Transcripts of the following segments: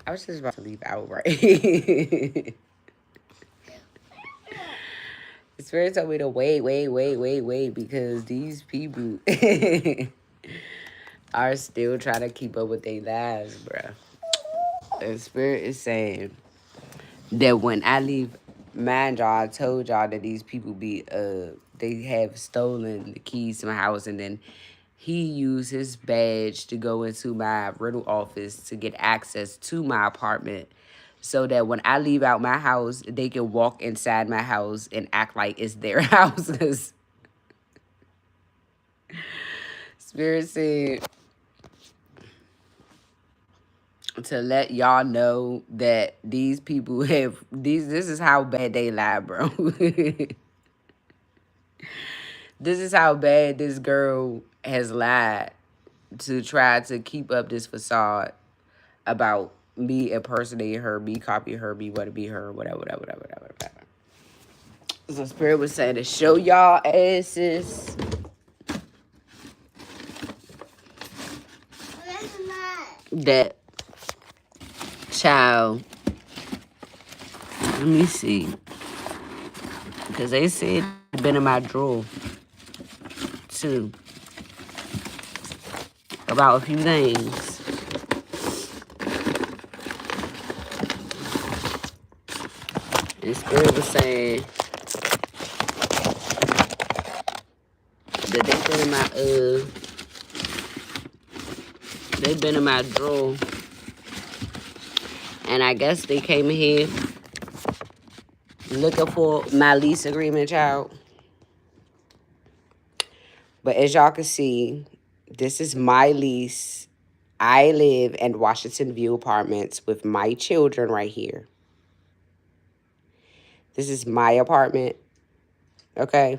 I was just about to leave outright. The spirit told me to wait, because these people are still trying to keep up with their lives, bruh. The spirit is saying that when I leave, mind y'all, I told y'all that these people they have stolen the keys to my house, and then he used his badge to go into my rental office to get access to my apartment, so that when I leave out my house, they can walk inside my house and act like it's their house. 'Cause spirit said to let y'all know that these people have these this is how bad they lie, bro. This is how bad this girl has lied to try to keep up this facade about me impersonating her, me copying her, me want to be her, whatever. So spirit was saying to show y'all asses that child. Let me see, because they said it's been in my drawer too about a few things. And spirit was saying that they've been in my drawer, and I guess they came in here looking for my lease agreement, child. But as y'all can see, this is my lease. I live in Washington View Apartments with my children right here. This is my apartment, okay?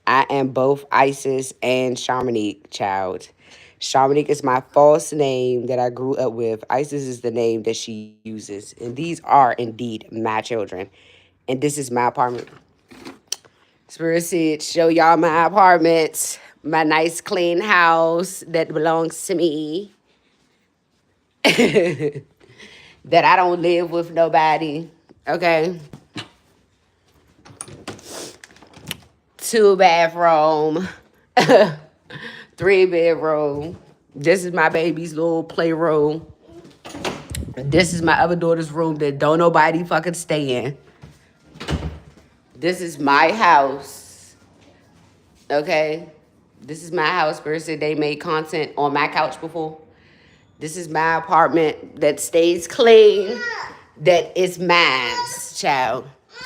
I am both Isis and Shamanique, child. Shamanique is my false name that I grew up with. Isis is the name that she uses. And these are indeed my children. And this is my apartment. Spirit said, show y'all my apartment, my nice clean house that belongs to me. That I don't live with nobody. Okay. 2 bathroom. 3 bedroom. This is my baby's little playroom. This is my other daughter's room that don't nobody fucking stay in. This is my house. Okay? This is my house. Spirit said they made content on my couch before. This is my apartment that stays clean. That is mine, child.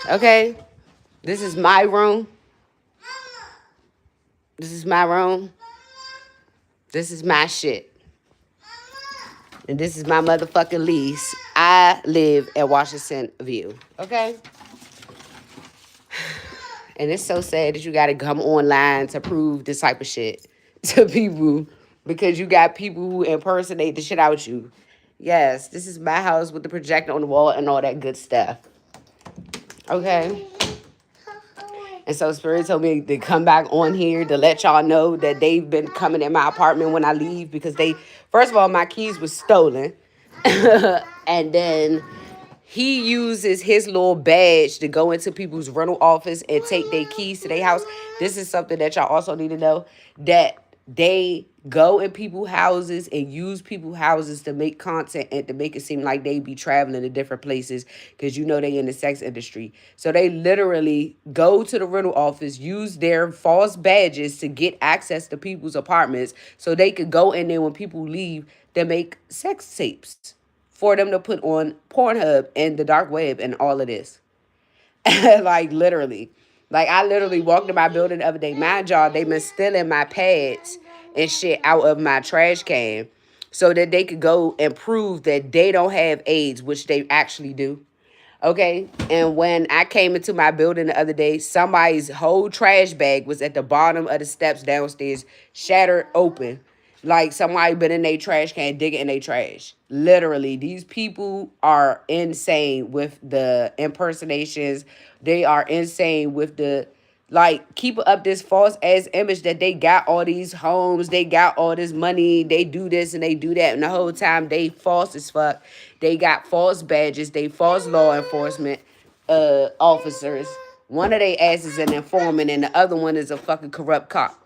Okay? This is my room. This is my room. This is my shit. And this is my motherfucking lease. I live at Washington View. Okay? And it's so sad that you got to come online to prove this type of shit to people, because you got people who impersonate the shit out you. Yes, this is my house with the projector on the wall and all that good stuff. Okay? And so Spirit told me to come back on here to let y'all know that they've been coming in my apartment when I leave, because first of all, my keys was stolen. And then he uses his little badge to go into people's rental office and take their keys to their house. This is something that y'all also need to know, that they go in people's houses and use people's houses to make content and to make it seem like they be traveling to different places, because they in the sex industry. So they literally go to the rental office, use their false badges to get access to people's apartments so they could go in there when people leave to make sex tapes for them to put on Pornhub and the dark web and all of this. Like literally. Like I literally walked in my building the other day. Mind y'all, they been stealing my pads and shit out of my trash can so that they could go and prove that they don't have AIDS, which they actually do. Okay. And when I came into my building the other day, somebody's whole trash bag was at the bottom of the steps downstairs, shattered open. Like somebody been in their trash can digging in their trash. Literally, these people are insane with the impersonations. They are insane with the Like, keep up this false ass image that they got all these homes, they got all this money, they do this and they do that, and the whole time they false as fuck. They got false badges, they false law enforcement officers. One of they asses an informant, and the other one is a fucking corrupt cop.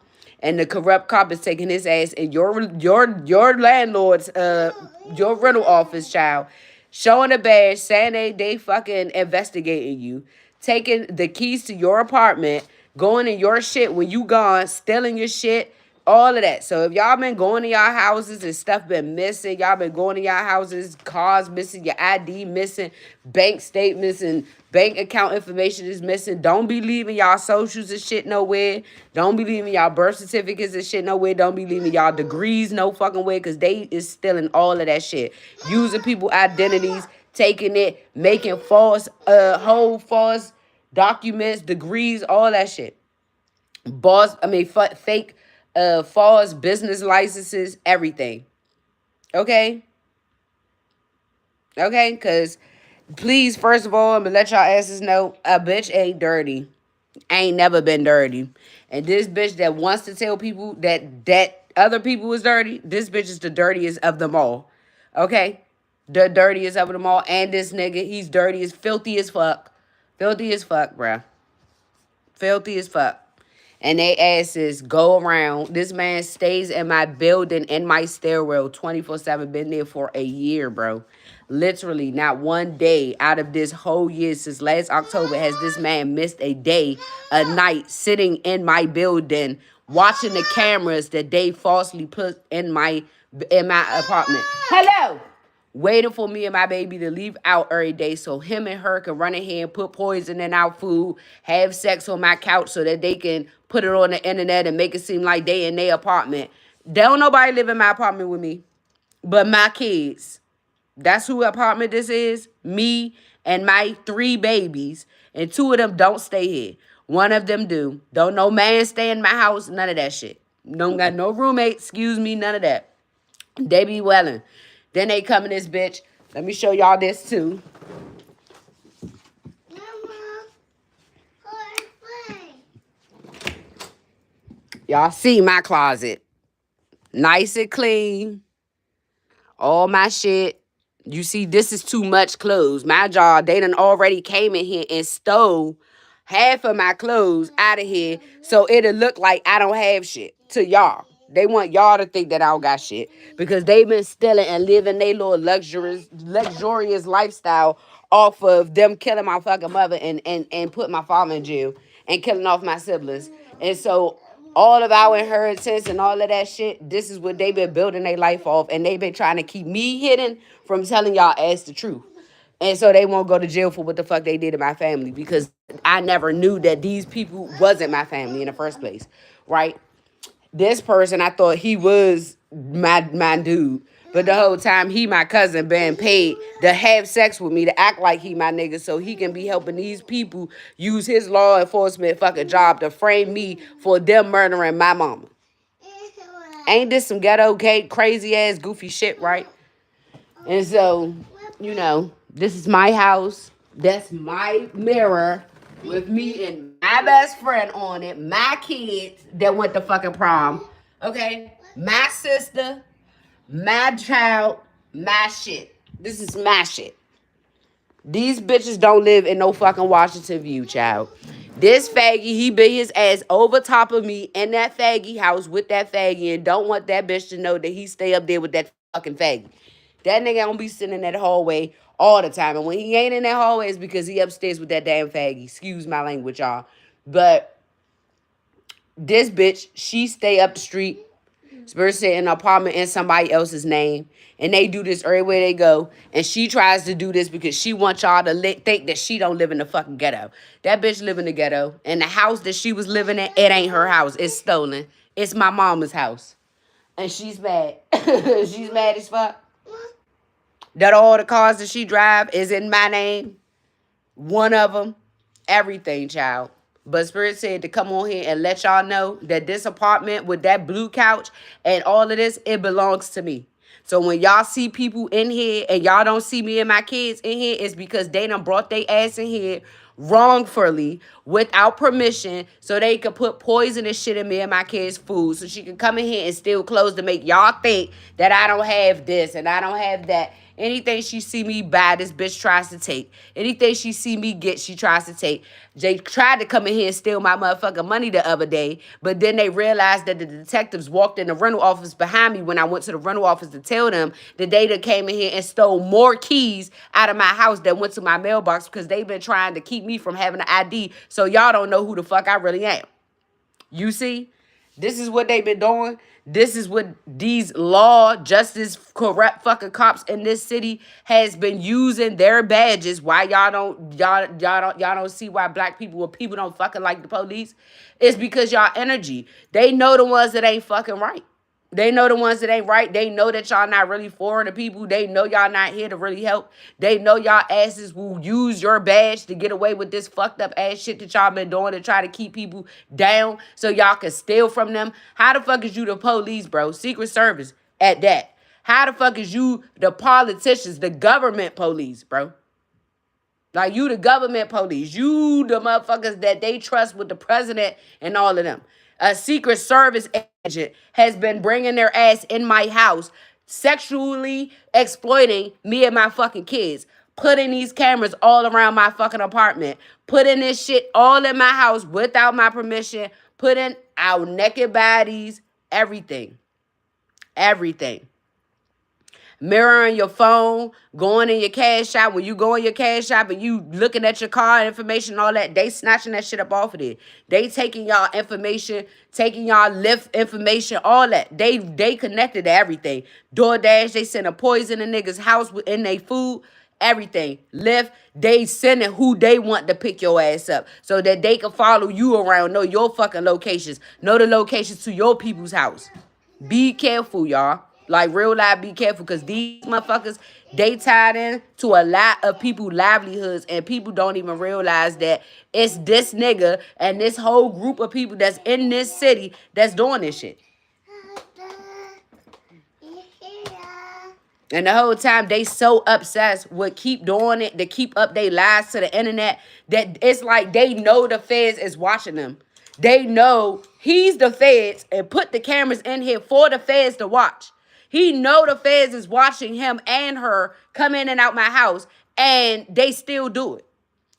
And the corrupt cop is taking his ass in your landlord's your rental office, child, showing a badge, saying they fucking investigating you, taking the keys to your apartment, going in your shit when you gone, stealing your shit, all of that. So if y'all been going to y'all houses and stuff been missing, y'all been going to y'all houses, cars missing, your ID missing, bank statements and bank account information is missing. Don't be leaving y'all socials and shit nowhere. Don't be leaving y'all birth certificates and shit nowhere. Don't be leaving y'all degrees no fucking way, because they is stealing all of that shit. Using people identities, taking it, making false, whole false documents, degrees, all that shit. Fake false business licenses, everything. Okay? Okay? Because, please, first of all, I'm going to let y'all asses know, a bitch ain't dirty. Ain't never been dirty. And this bitch that wants to tell people that other people is dirty, this bitch is the dirtiest of them all. Okay? The dirtiest of them all. And this nigga, he's dirty as filthy as fuck. Filthy as fuck, bruh. Filthy as fuck. And they asses go around. This man stays in my building, in my stairwell, 24/7. Been there for a year, bro. Literally, not one day out of this whole year since last October has this man missed a day, a night, sitting in my building, watching the cameras that they falsely put in my apartment. Hello. Waiting for me and my baby to leave out every day so him and her can run in here and put poison in our food, have sex on my couch so that they can put it on the internet and make it seem like they in their apartment. Don't nobody live in my apartment with me but my kids. That's who apartment this is. Me and my 3 babies. And 2 of them don't stay here. One of them do. Don't no man stay in my house. None of that shit. Don't got no roommate. Excuse me. None of that. They be welling. Then they come in this bitch. Let me show y'all this too. Y'all see my closet. Nice and clean. All my shit. You see, this is too much clothes. My jaw, they done already came in here and stole half of my clothes out of here, so it'll look like I don't have shit to y'all. They want y'all to think that I don't got shit because they been stealing and living their little luxurious lifestyle off of them killing my fucking mother and putting my father in jail and killing off my siblings. And so all of our inheritance and all of that shit, this is what they been building their life off, and they been trying to keep me hidden from telling y'all ass the truth. And so they won't go to jail for what the fuck they did to my family, because I never knew that these people wasn't my family in the first place, right? This person, I thought he was my dude. But the whole time, he my cousin, been paid to have sex with me, to act like he my nigga, so he can be helping these people use his law enforcement fucking job to frame me for them murdering my mama. Ain't this some ghetto, crazy ass, goofy shit, right? And so, this is my house. That's my mirror with me and my best friend on it. My kids that went to fucking prom. Okay? My sister, my child, my shit. This is my shit. These bitches don't live in no fucking Washington View, child. This faggy, he be his ass over top of me in that faggy house with that faggy and don't want that bitch to know that he stay up there with that fucking faggy. That nigga don't be sitting in that hallway all the time. And when he ain't in that hallway, it's because he upstairs with that damn faggy. Excuse my language, y'all. But this bitch, she stay up the street. Spirit said in an apartment in somebody else's name. And they do this everywhere they go. And she tries to do this because she wants y'all to think that she don't live in the fucking ghetto. That bitch live in the ghetto. And the house that she was living in, it ain't her house. It's stolen. It's my mama's house. And she's mad. She's mad as fuck. That all the cars that she drive is in my name. One of them. Everything, child. But Spirit said to come on here and let y'all know that this apartment with that blue couch and all of this, it belongs to me. So when y'all see people in here and y'all don't see me and my kids in here, it's because they done brought their ass in here wrongfully without permission so they could put poisonous shit in me and my kids' food so she could come in here and steal clothes to make y'all think that I don't have this and I don't have that. Anything she see me buy, this bitch tries to take. Anything she see me get, she tries to take. They tried to come in here and steal my motherfucking money the other day, but then they realized that the detectives walked in the rental office behind me when I went to the rental office to tell them that they done came in here and stole more keys out of my house that went to my mailbox because they've been trying to keep me from having an ID so y'all don't know who the fuck I really am. You see? This is what they've been doing. This is what these law, justice, corrupt fucking cops in this city has been using their badges. Why y'all don't see why black people or people don't fucking like the police? It's because y'all energy. They know the ones that ain't fucking right. They know the ones that ain't right. They know that y'all not really for the people. They know y'all not here to really help. They know y'all asses will use your badge to get away with this fucked up ass shit that y'all been doing to try to keep people down so y'all can steal from them. How the fuck is you the police, bro? Secret Service at that. How the fuck is you the politicians, the government police, bro? Like, you the government police. You the motherfuckers that they trust with the president and all of them. A Secret Service agent has been bringing their ass in my house, sexually exploiting me and my fucking kids, putting these cameras all around my fucking apartment, putting this shit all in my house without my permission, putting our naked bodies, everything. Everything. Mirroring your phone, going in your cash shop. When you go in your cash shop and you looking at your car information and all that, they snatching that shit up off of there. They taking y'all information, taking y'all Lyft information, all that. They connected to everything. DoorDash, they send a poison in niggas' house in their food. Everything. Lyft, they sending who they want to pick your ass up so that they can follow you around, know your fucking locations, know the locations to your people's house. Be careful, y'all. Like, real life, be careful, because these motherfuckers, they tied in to a lot of people's livelihoods, and people don't even realize that it's this nigga and this whole group of people that's in this city that's doing this shit. And the whole time they so obsessed with keep doing it, to keep up their lies to the internet, that it's like they know the feds is watching them. They know he's the feds and put the cameras in here for the feds to watch. He know the feds is watching him and her come in and out my house, and they still do it.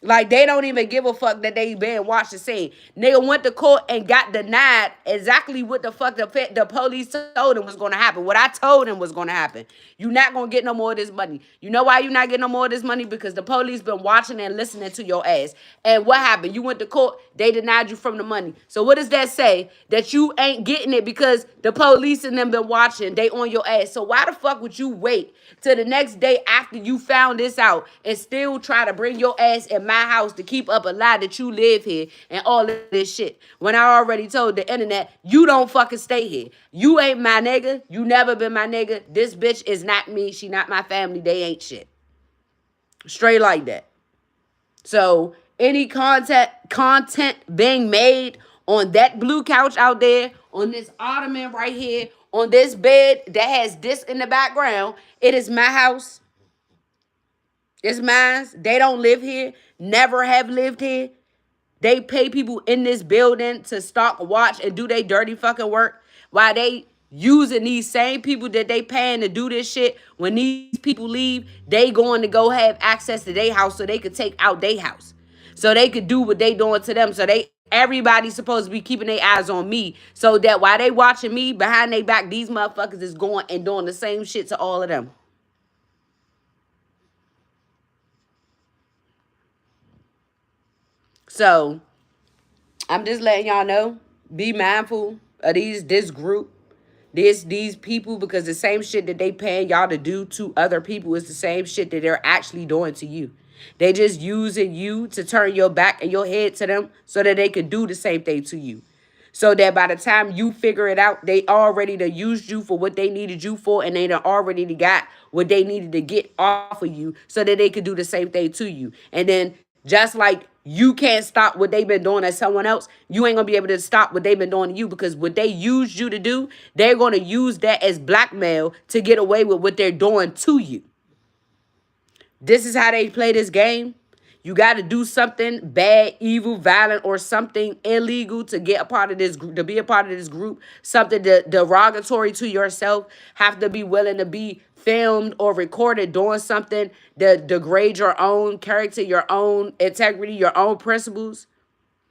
Like, they don't even give a fuck that they been watched the scene. Nigga went to court and got denied exactly what the fuck the police told him was going to happen. What I told him was going to happen. You not going to get no more of this money. You know why you not getting no more of this money? Because the police been watching and listening to your ass. And what happened? You went to court. They denied you from the money. So what does that say? That you ain't getting it because the police and them been watching. They on your ass. So why the fuck would you wait till the next day after you found this out and still try to bring your ass in my house to keep up a lie that you live here and all of this shit? When I already told the internet, you don't fucking stay here. You ain't my nigga. You never been my nigga. This bitch is not me. She not my family. They ain't shit. Straight like that. So any content being made on that blue couch out there, on this ottoman right here, on this bed that has this in the background, it is my house. It's mine. They don't live here. Never have lived here. They pay people in this building to stalk, watch, and do their dirty fucking work while they using these same people that they paying to do this shit. When these people leave, they going to go have access to their house so they could take out their house. So they could do what they doing to them. So everybody's supposed to be keeping their eyes on me so that while they watching me behind their back, these motherfuckers is going and doing the same shit to all of them. So I'm just letting y'all know, be mindful of this group, these people, because the same shit that they paying y'all to do to other people is the same shit that they're actually doing to you. They just using you to turn your back and your head to them so that they could do the same thing to you. So that by the time you figure it out, they already done used you for what they needed you for, and they done already got what they needed to get off of you so that they could do the same thing to you. And then just like you can't stop what they've been doing to someone else, you ain't going to be able to stop what they've been doing to you, because what they used you to do, they're going to use that as blackmail to get away with what they're doing to you. This is how they play this game. You got to do something bad, evil, violent, or something illegal to get a part of this group, to be a part of this group. Something derogatory to yourself. Have to be willing to be filmed or recorded doing something that degrade your own character, your own integrity, your own principles,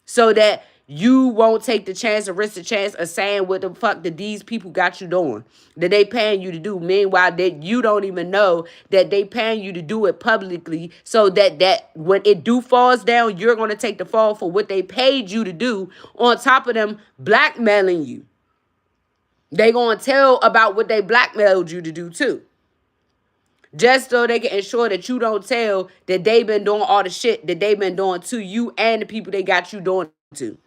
so that you won't take the chance or risk the chance of saying what the fuck that these people got you doing, that they paying you to do. Meanwhile, that you don't even know that they paying you to do it publicly, so that when it do falls down, you're going to take the fall for what they paid you to do, on top of them blackmailing you. They going to tell about what they blackmailed you to do too. Just so they can ensure that you don't tell that they been doing all the shit that they been doing to you and the people they got you doing to.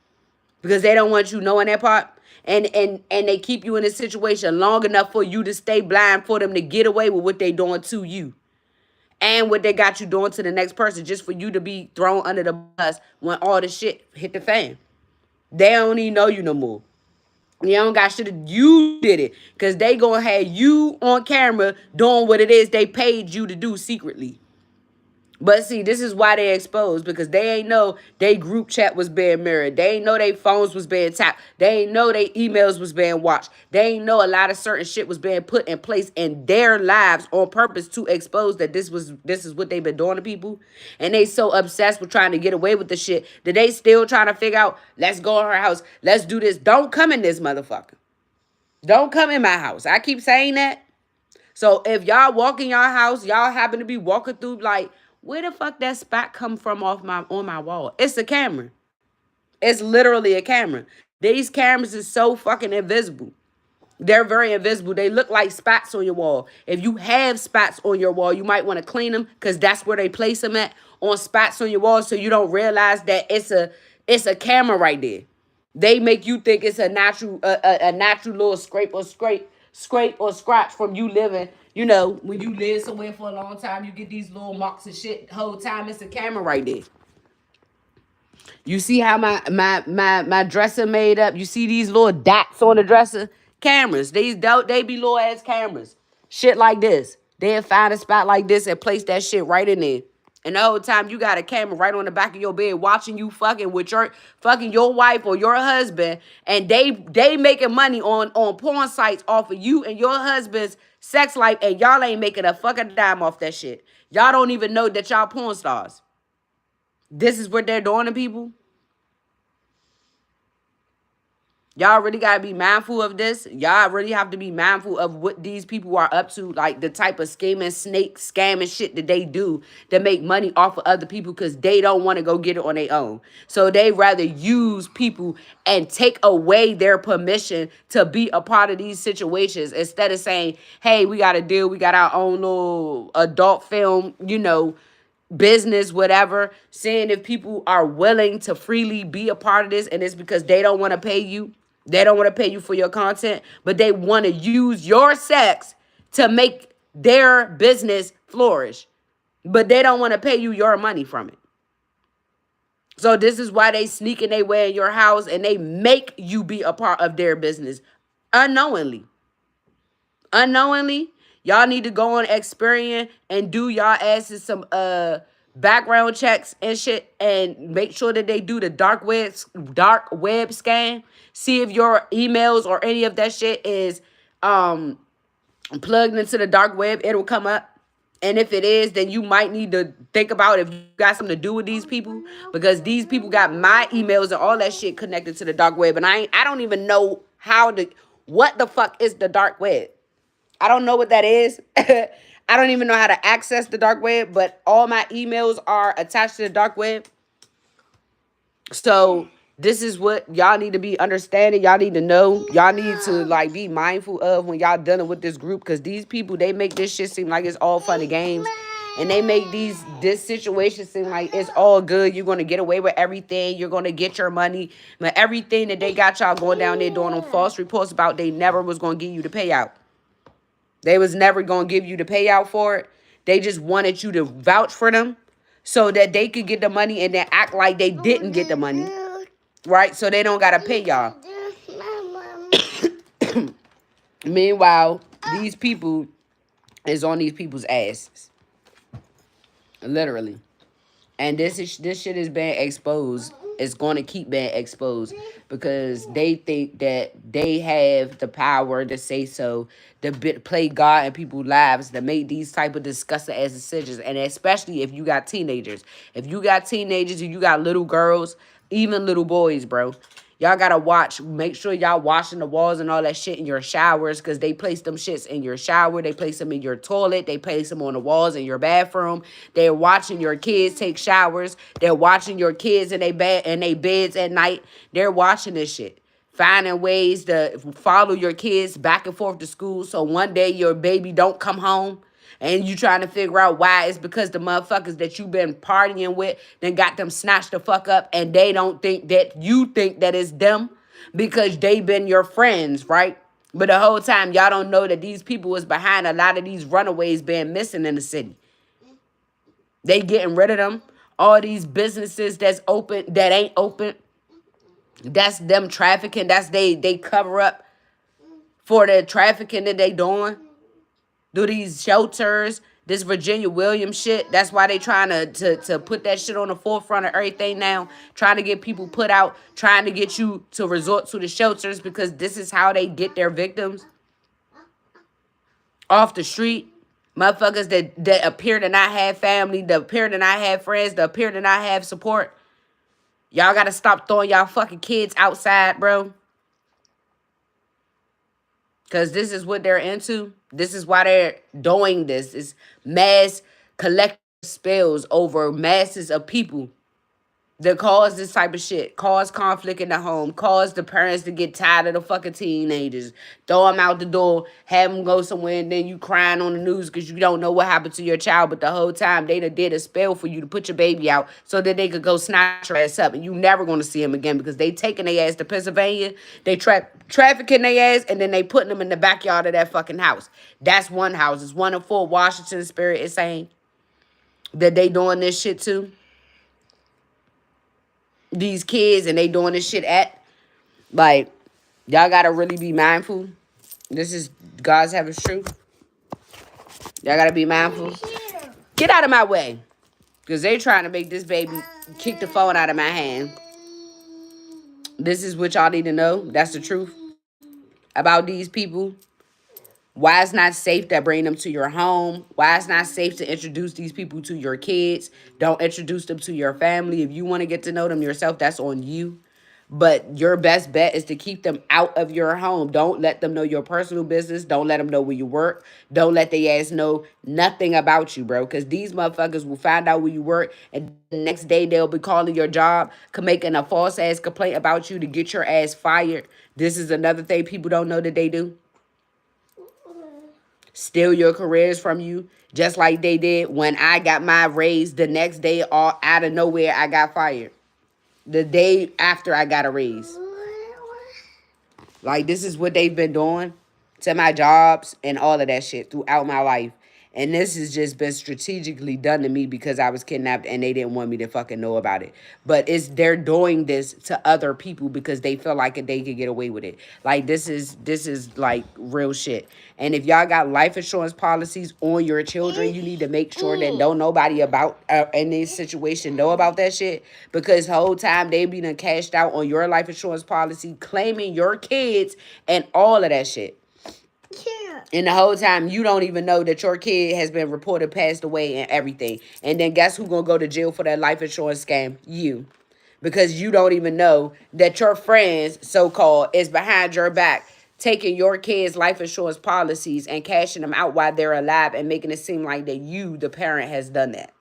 Because they don't want you knowing that part. And they keep you in a situation long enough for you to stay blind, for them to get away with what they doing to you. And what they got you doing to the next person, just for you to be thrown under the bus when all the shit hit the fan. They don't even know you no more. You don't got shit. You did it. Because they gonna have you on camera doing what it is they paid you to do secretly. But see, this is why they exposed, because they ain't know they group chat was being mirrored. They ain't know they phones was being tapped. They ain't know they emails was being watched. They ain't know a lot of certain shit was being put in place in their lives on purpose to expose that this is what they've been doing to people. And they so obsessed with trying to get away with the shit that they still trying to figure out, let's go in her house, let's do this. Don't come in this motherfucker. Don't come in my house. I keep saying that. So if y'all walk in y'all house, y'all happen to be walking through, like, where the fuck that spot come from on my wall? It's a camera. It's literally a camera. These cameras is so fucking invisible. They're very invisible. They look like spots on your wall. If you have spots on your wall, you might want to clean them, because that's where they place them at, on spots on your wall, so you don't realize that it's a camera right there. They make you think it's a natural little scrape or scratch from you living. You know, when you live somewhere for a long time, you get these little marks and shit. The whole time it's a camera right there. You see how my dresser made up? You see these little dots on the dresser? Cameras. They be little ass cameras. Shit like this. They'll find a spot like this and place that shit right in there. And the whole time you got a camera right on the back of your bed watching you fucking with your wife or your husband, and they making money on porn sites off of you and your husband's sex life, and y'all ain't making a fucking dime off that shit. Y'all don't even know that y'all porn stars. This is what they're doing to people. Y'all really got to be mindful of this. Y'all really have to be mindful of what these people are up to, like the type of scheming, snake, scamming shit that they do to make money off of other people, because they don't want to go get it on their own. So they rather use people and take away their permission to be a part of these situations, instead of saying, hey, we got a deal. We got our own little adult film, business, whatever, seeing if people are willing to freely be a part of this, and it's because they don't want to pay you. They don't want to pay you for your content, but they want to use your sex to make their business flourish. But they don't want to pay you your money from it. So this is why they sneaking their way in your house, and they make you be a part of their business unknowingly. Unknowingly, y'all need to go on Experian and do y'all asses some background checks and shit, and make sure that they do the dark web scan. See if your emails or any of that shit is plugged into the dark web. It'll come up. And if it is, then you might need to think about if you got something to do with these people, because these people got my emails and all that shit connected to the dark web, and I don't even know what the fuck is the dark web. I don't know what that is. I don't even know how to access the dark web, but all my emails are attached to the dark web. So this is what y'all need to be understanding. Y'all need to know. Y'all need to be mindful of when y'all dealing with this group, because these people, they make this shit seem like it's all fun and games. And they make this situation seem like it's all good. You're going to get away with everything. You're going to get your money. But everything that they got y'all going down there doing on false reports about, they never was going to give you the payout. They was never going to give you the payout for it. They just wanted you to vouch for them so that they could get the money and then act like they didn't get the money. Right? So they don't got to pay y'all. Meanwhile, these people is on these people's asses. Literally. And this shit is being exposed. It's going to keep being exposed because they think that they have the power to say so, to play God in people's lives, to make these type of disgusting ass decisions. And especially if you got teenagers. If you got teenagers and you got little girls, even little boys, bro. Y'all gotta watch. Make sure y'all washing the walls and all that shit in your showers, because they place them shits in your shower. They place them in your toilet. They place them on the walls in your bathroom. They're watching your kids take showers. They're watching your kids in they beds at night. They're watching this shit. Finding ways to follow your kids back and forth to school, so one day your baby don't come home and you trying to figure out why. It's because the motherfuckers that you been partying with then got them snatched the fuck up, and they don't think that you think that it's them because they been your friends, right? But the whole time y'all don't know that these people was behind a lot of these runaways being missing in the city. They getting rid of them. All these businesses that's open that ain't open, that's them trafficking. That's they cover up for the trafficking that they doing. Do these shelters, this Virginia Williams shit. That's why they trying to put that shit on the forefront of everything now. Trying to get people put out, trying to get you to resort to the shelters because this is how they get their victims off the street. Motherfuckers that appear to not have family, that appear to not have friends, that appear to not have support. Y'all gotta stop throwing y'all fucking kids outside, bro. Because this is what they're into. This is why they're doing this. It's mass collective spills over masses of people that cause this type of shit, cause conflict in the home, cause the parents to get tired of the fucking teenagers, throw them out the door, have them go somewhere, and then you crying on the news because you don't know what happened to your child, but the whole time they done did a spell for you to put your baby out so that they could go snatch your ass up, and you never going to see them again because they taking their ass to Pennsylvania, they trafficking their ass, and then they putting them in the backyard of that fucking house. That's one house. It's one in Fort Washington. Spirit is saying that they doing this shit too. These kids, and they doing this shit at, like, y'all gotta really be mindful. This is God's heaven's truth. Y'all gotta be mindful. Get out of my way, because they trying to make this baby kick the phone out of my hand. This is what y'all need to know. That's the truth about these people. Why it's not safe to bring them to your home. Why it's not safe to introduce these people to your kids. Don't introduce them to your family. If you want to get to know them yourself, that's on you. But your best bet is to keep them out of your home. Don't let them know your personal business. Don't let them know where you work. Don't let their ass know nothing about you, bro. Because these motherfuckers will find out where you work, and the next day they'll be calling your job, making a false ass complaint about you to get your ass fired. This is another thing people don't know that they do. Steal your careers from you, just like they did when I got my raise. The next day, all out of nowhere, I got fired. The day after I got a raise. Like, this is what they've been doing to my jobs and all of that shit throughout my life. And this has just been strategically done to me because I was kidnapped and they didn't want me to fucking know about it. But they're doing this to other people because they feel like they could get away with it. Like, this is like real shit. And if y'all got life insurance policies on your children, you need to make sure that don't nobody about in this situation know about that shit, because the whole time they be done cashed out on your life insurance policy, claiming your kids and all of that shit. And the whole time you don't even know that your kid has been reported passed away and everything. And then guess who gonna go to jail for that life insurance scam? You. Because you don't even know that your friends, so-called, is behind your back, taking your kids' life insurance policies and cashing them out while they're alive and making it seem like that you, the parent, has done that.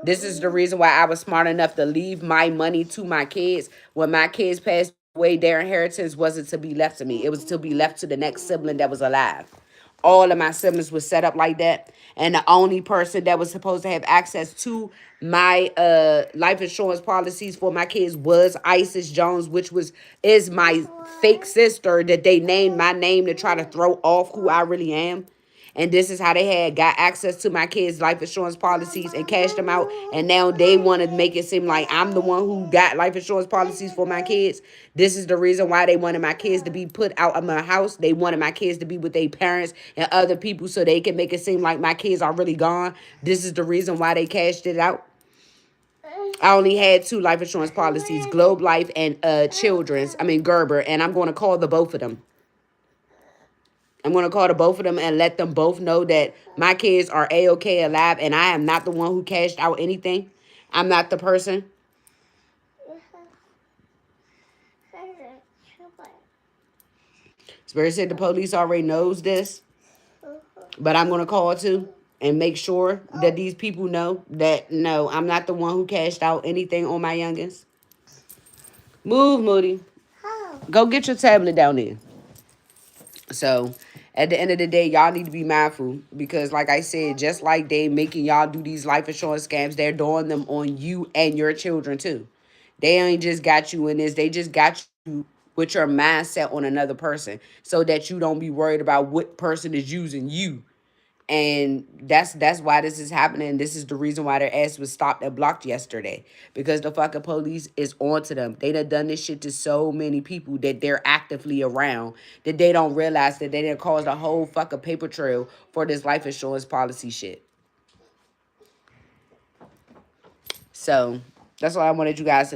This is the reason why I was smart enough to leave my money to my kids. When my kids passed away, their inheritance wasn't to be left to me. It was to be left to the next sibling that was alive. All of my siblings was set up like that. And the only person that was supposed to have access to my life insurance policies for my kids was Isis Jones, which is my fake sister that they named my name to try to throw off who I really am. And this is how they got access to my kids' life insurance policies and cashed them out. And now they want to make it seem like I'm the one who got life insurance policies for my kids. This is the reason why they wanted my kids to be put out of my house. They wanted my kids to be with their parents and other people so they can make it seem like my kids are really gone. This is the reason why they cashed it out. I only had 2 life insurance policies, Globe Life and Gerber, and I'm going to call the both of them. I'm going to call the both of them and let them both know that my kids are A-OK alive, and I am not the one who cashed out anything. I'm not the person. Spirit said the police already knows this, but I'm going to call too and make sure that these people know that, no, I'm not the one who cashed out anything on my youngins. Move, Moody. Go get your tablet down there. So, at the end of the day, y'all need to be mindful because, like I said, just like they making y'all do these life insurance scams, they're doing them on you and your children too. They ain't just got you in this; they just got you with your mindset on another person, so that you don't be worried about what person is using you. And that's why this is happening. This is the reason why their ass was stopped and blocked yesterday. Because the fucking police is onto them. They done this shit to so many people that they're actively around that they don't realize that they done caused a whole fucking paper trail for this life insurance policy shit. So that's what I wanted you guys to know.